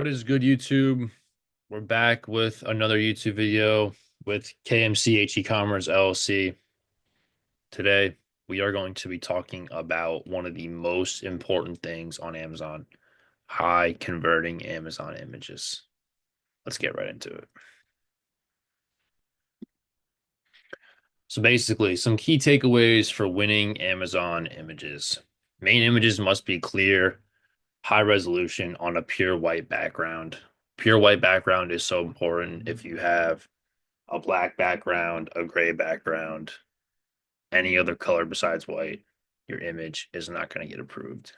What is good, YouTube? We're back with another YouTube video with KMCH E-commerce LLC. Today, we are going to be talking about one of the most important things on Amazon, high converting Amazon images. Let's get right into it. So basically, some key takeaways for winning Amazon images. Main images must be clear, high resolution on a pure white background. Pure white background is so important if you have a black background, a gray background, any other color besides white, your image is not going to get approved.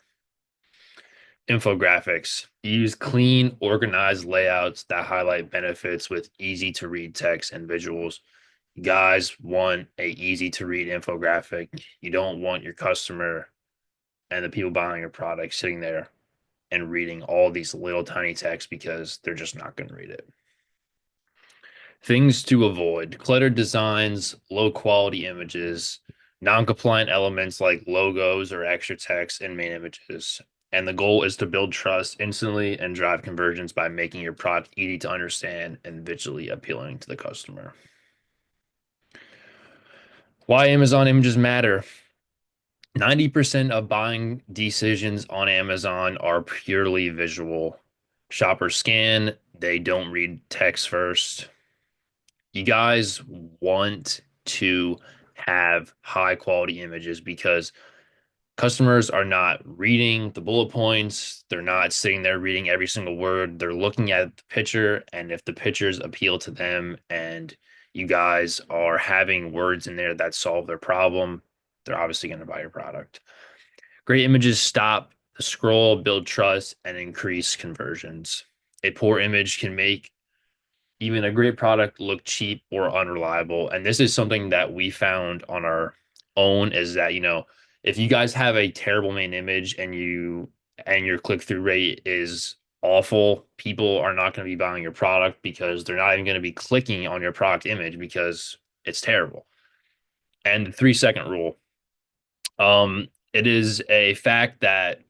Infographics. Use clean, organized layouts that highlight benefits with easy to read text and visuals. You guys want a easy to read infographic. You don't want your customer and the people buying your product sitting there and reading all these little tiny text because they're just not going to read it. Things to avoid: cluttered designs, low quality images, non-compliant elements like logos or extra text in main images. And the goal is to build trust instantly and drive conversions by making your product easy to understand and visually appealing to the customer. Why Amazon images matter. 90% of buying decisions on Amazon are purely visual. Shoppers scan, they don't read text first. You guys want to have high quality images because customers are not reading the bullet points. They're not sitting there reading every single word. They're looking at the picture, and if the pictures appeal to them and you guys are having words in there that solve their problem, they're obviously going to buy your product. Great images stop the scroll, build trust, and increase conversions. A poor image can make even a great product look cheap or unreliable. And this is something that we found on our own is that, if you guys have a terrible main image and your click-through rate is awful, people are not going to be buying your product because they're not even going to be clicking on your product image because it's terrible. And the 3 second rule. It is a fact that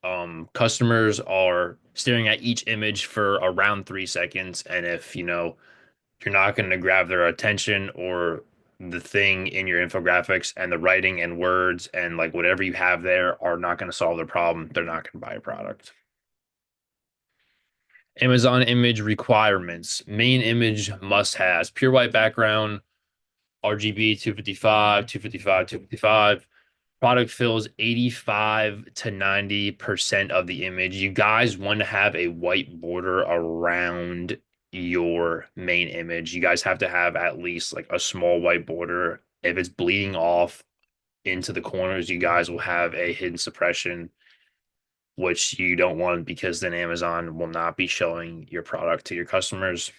customers are staring at each image for around 3 seconds. And if, you're not going to grab their attention or the thing in your infographics and the writing and words and like whatever you have there are not going to solve their problem, they're not going to buy a product. Amazon image requirements. Main image must has pure white background, RGB 255, 255, 255. Product fills 85 to 90% of the image. You guys want to have a white border around your main image. You guys have to have at least like a small white border. If it's bleeding off into the corners, you guys will have a hidden suppression, which you don't want because then Amazon will not be showing your product to your customers.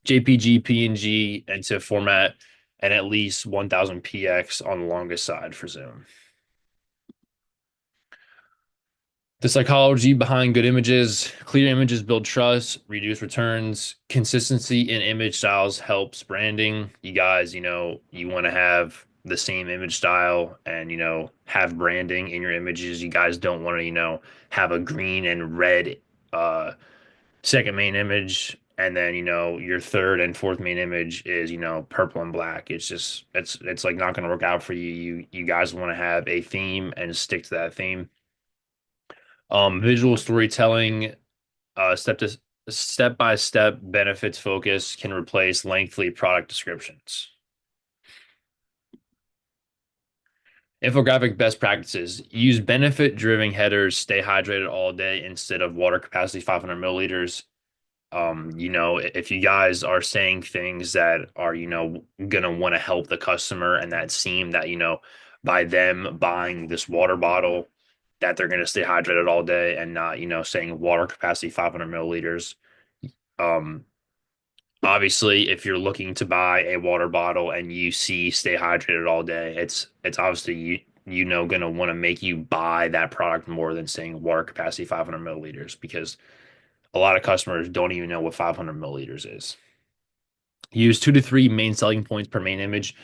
JPG, PNG, and TIFF format, and at least 1000 px on the longest side for Zoom. The psychology behind good images: clear images build trust, reduce returns. Consistency in image styles helps branding. You guys, you want to have the same image style and, have branding in your images. You guys don't want to, have a green and red uh, second main image. And then, your third and fourth main image is, purple and black. It's like not going to work out for you. You guys want to have a theme and stick to that theme. Visual storytelling, step by step benefits focus can replace lengthy product descriptions. Infographic best practices: use benefit driven headers, stay hydrated all day instead of water capacity 500 milliliters. If you guys are saying things that are, gonna want to help the customer and that seem that, by them buying this water bottle, that they're gonna stay hydrated all day and not, saying water capacity 500 milliliters. Um, Obviously, if you're looking to buy a water bottle and you see stay hydrated all day, it's obviously gonna want to make you buy that product more than saying water capacity 500 milliliters because a lot of customers don't even know what 500 milliliters is. Use 2 to 3 main selling points per main image.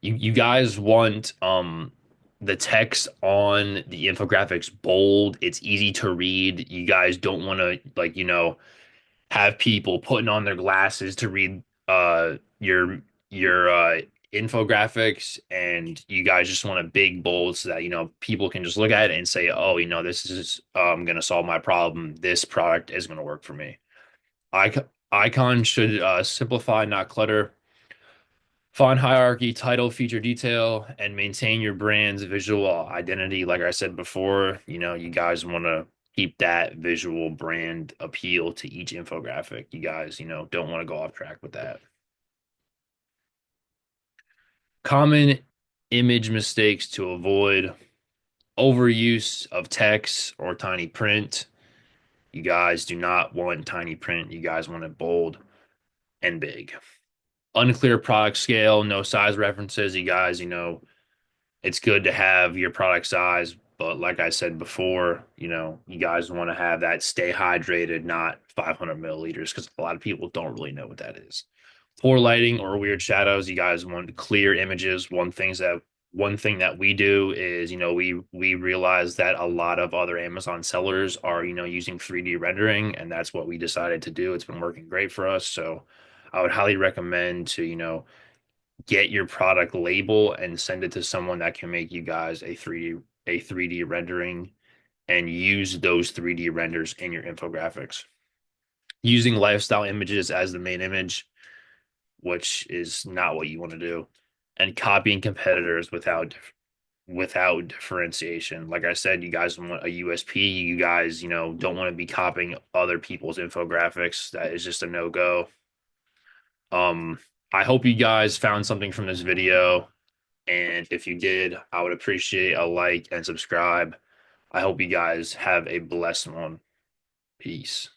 You guys want the text on the infographics bold. It's easy to read. You guys don't want to, like, have people putting on their glasses to read your infographics, and you guys just want a big bold so that people can just look at it and say, oh, this is going to solve my problem. This product is going to work for me. Icon should simplify, not clutter. Font hierarchy, title, feature detail, and maintain your brand's visual identity. Like I said before, you guys want to keep that visual brand appeal to each infographic. You guys, don't want to go off track with that. Common image mistakes to avoid: overuse of text or tiny print. You guys do not want tiny print. You guys want it bold and big. Unclear product scale, no size references. You guys, it's good to have your product size, but like I said before, you guys want to have that stay hydrated, not 500 milliliters, because a lot of people don't really know what that is. Poor lighting or weird shadows. You guys want clear images. One thing that we do is, we realize that a lot of other Amazon sellers are, using 3D rendering, and that's what we decided to do. It's been working great for us. So I would highly recommend to, get your product label and send it to someone that can make you guys a 3D rendering, and use those 3D renders in your infographics. Using lifestyle images as the main image, which is not what you want to do, and copying competitors without differentiation. Like I said, you guys want a USP. You guys, don't want to be copying other people's infographics. That is just a no-go. Um, I hope you guys found something from this video. And if you did, I would appreciate a like and subscribe. I hope you guys have a blessed one. Peace.